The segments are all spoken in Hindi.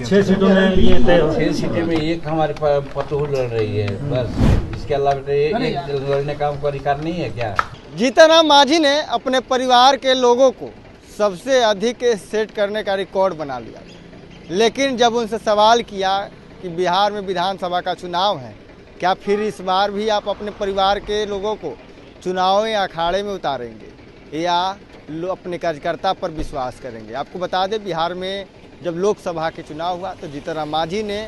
6 सीटों में ये तय हो। 6 सीटें में एक हमारे पतोह लड़ रही है बस। इसके अलावा एक लड़ने का हमको अधिकार नहीं है क्या? जीतनराम मांझी ने अपने परिवार के लोगों को सबसे अधिक सेट करने का रिकॉर्ड बना लिया, लेकिन जब उनसे सवाल किया कि बिहार में विधानसभा का चुनाव है, क्या फिर इस बार भी आप अपने परिवार के लोगों को चुनाव या अखाड़े में उतारेंगे या अपने कार्यकर्ता पर विश्वास करेंगे? आपको बता दें, बिहार में जब लोकसभा के चुनाव हुआ तो जीतनराम मांझी ने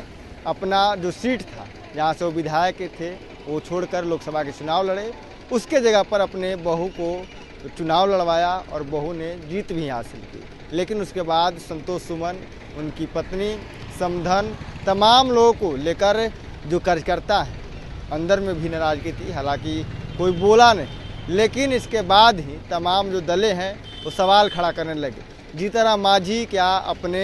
अपना जो सीट था जहाँ से वो विधायक थे वो छोड़कर लोकसभा के चुनाव लड़े। उसके जगह पर अपने बहू को चुनाव लड़वाया और बहू ने जीत भी हासिल की। लेकिन उसके बाद संतोष सुमन, उनकी पत्नी, समधन, तमाम लोगों को लेकर जो कार्यकर्ता है अंदर में भी नाराजगी थी। हालांकि कोई बोला नहीं, लेकिन इसके बाद ही तमाम जो दलें हैं वो सवाल खड़ा करने लगे। जीतनराम मांझी क्या अपने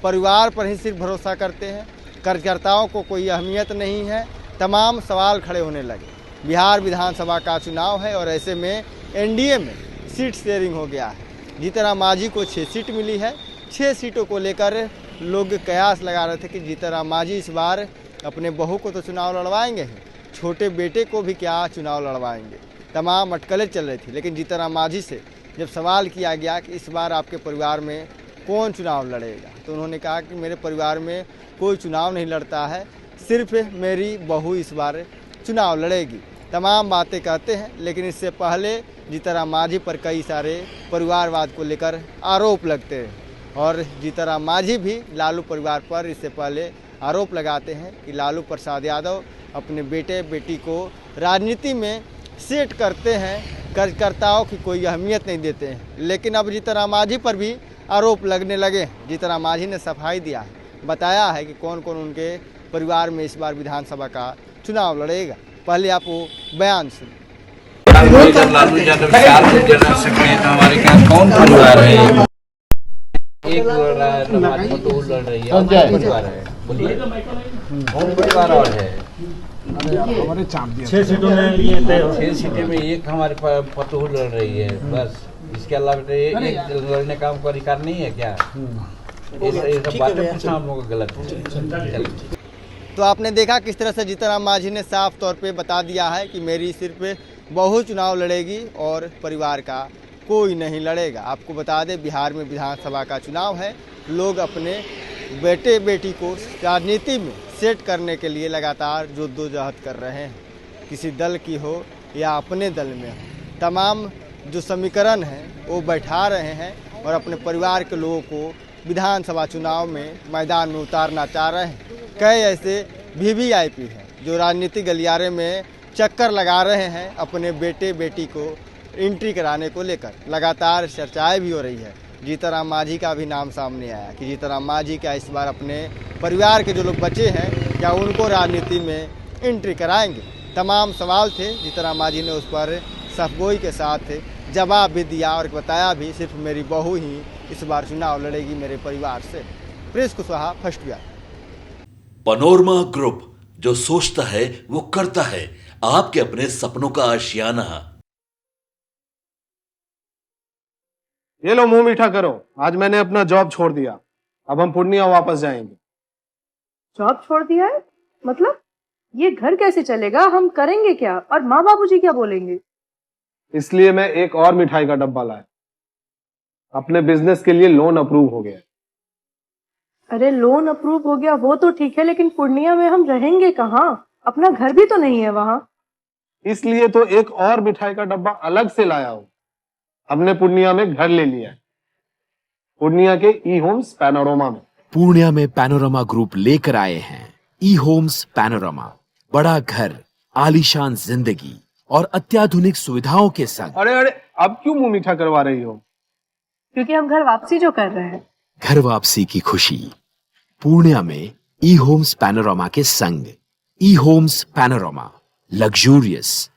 परिवार पर ही सिर्फ भरोसा करते हैं? कार्यकर्ताओं को कोई अहमियत नहीं है? तमाम सवाल खड़े होने लगे। बिहार विधानसभा का चुनाव है और ऐसे में एनडीए में सीट शेयरिंग हो गया है। जीतनराम मांझी को 6 सीट मिली है। 6 सीटों को लेकर लोग कयास लगा रहे थे कि जीतनराम मांझी इस बार अपने बहू को तो चुनाव लड़वाएंगे ही, छोटे बेटे को भी क्या चुनाव लड़वाएंगे? तमाम अटकलें चल रही थी। लेकिन जीतनराम मांझी से जब सवाल किया गया कि इस बार आपके परिवार में कौन चुनाव लड़ेगा, तो उन्होंने कहा कि मेरे परिवार में कोई चुनाव नहीं लड़ता है, सिर्फ मेरी बहू इस बार चुनाव लड़ेगी। तमाम बातें कहते हैं, लेकिन इससे पहले जीतनराम मांझी पर कई सारे परिवारवाद को लेकर आरोप लगते हैं और जीतनराम मांझी भी लालू परिवार पर इससे पहले आरोप लगाते हैं कि लालू प्रसाद यादव अपने बेटे बेटी को राजनीति में सेट करते हैं, कार्यकर्ताओं की कोई अहमियत नहीं देते हैं। लेकिन अब जीतनराम मांझी पर भी आरोप लगने लगे। जीतनराम मांझी ने सफाई दिया है, बताया है कि कौन कौन उनके परिवार में इस बार विधानसभा का चुनाव लड़ेगा। पहले आप वो बयान सुनिए। लालू यादव 4 सकते हैं तो हमारे यहाँ कौन परिवार है? एक लड़ रहा है, हमारी पतोह लड़ रही है, हमारे परिवार है। बोलिए कौन परिवार और है? 6 सीटों में ये तय हो। 6 सीटें में एक हमारे पतोह लड़ रही है बस। इसके अलावा एक लड़ने का हमको अधिकार नहीं है क्या? ये सब बातें पूछना हम लोग गलत है। तो आपने देखा किस तरह से जीतनराम मांझी ने साफ तौर पे बता दिया है कि मेरी सिर्फ बहू चुनाव लड़ेगी और परिवार का कोई नहीं लड़ेगा। आपको बता दें, बिहार में विधानसभा का चुनाव है। लोग अपने बेटे बेटी को राजनीति में सेट करने के लिए लगातार जद्दोजहद कर रहे हैं, किसी दल की हो या अपने दल में हो। तमाम जो समीकरण हैं वो बैठा रहे हैं और अपने परिवार के लोगों को विधानसभा चुनाव में मैदान में उतारना चाह रहे हैं। कई ऐसे वीवीआईपी हैं जो राजनीतिक गलियारे में चक्कर लगा रहे हैं अपने बेटे बेटी को एंट्री कराने को लेकर। लगातार चर्चाएं भी हो रही है। जीतनराम मांझी का भी नाम सामने आया कि जीतनराम मांझी क्या इस बार अपने परिवार के जो लोग बचे हैं क्या उनको राजनीति में एंट्री कराएंगे? तमाम सवाल थे। जीतनराम मांझी ने उस पर सफगोई के साथ जवाब भी दिया और बताया भी, सिर्फ मेरी बहू ही इस बार चुनाव लड़ेगी मेरे परिवार से। Press Kushwaha, first Bihar. Panorama group, जो सोचता है वो करता है। आपके अपने सपनों का आशियाना। ये लो मुंह मीठा करो, आज मैंने अपना जॉब छोड़ दिया। अब हम पूर्णिया वापस जाएंगे। जॉब छोड़ दिया है? मतलब ये घर कैसे चलेगा? हम करेंगे क्या? और माँ बाबूजी क्या बोलेंगे? इसलिए मैं एक और मिठाई का डब्बा लाया। अपने बिजनेस के लिए लोन अप्रूव हो गया। अरे लोन अप्रूव हो गया वो तो ठीक है, लेकिन पूर्णिया में हम रहेंगे कहाँ? अपना घर भी तो नहीं है वहाँ। इसलिए तो एक और मिठाई का डब्बा अलग से लाया हूँ। हमने पूर्णिया में घर ले लिया है, पूर्णिया के ई होम्स पैनोरमा में। पूर्णिया में पैनोरमा ग्रुप लेकर आए हैं ई होम्स पैनोरमा। बड़ा घर, आलीशान जिंदगी और अत्याधुनिक सुविधाओं के संग। अरे अरे, अब क्यों मुंह मीठा करवा रही हो? क्योंकि हम घर वापसी जो कर रहे हैं। घर वापसी की खुशी पूर्णिया में ई होम्स पैनोरमा के संग। ई होम्स पैनोरमा, लग्जूरियस,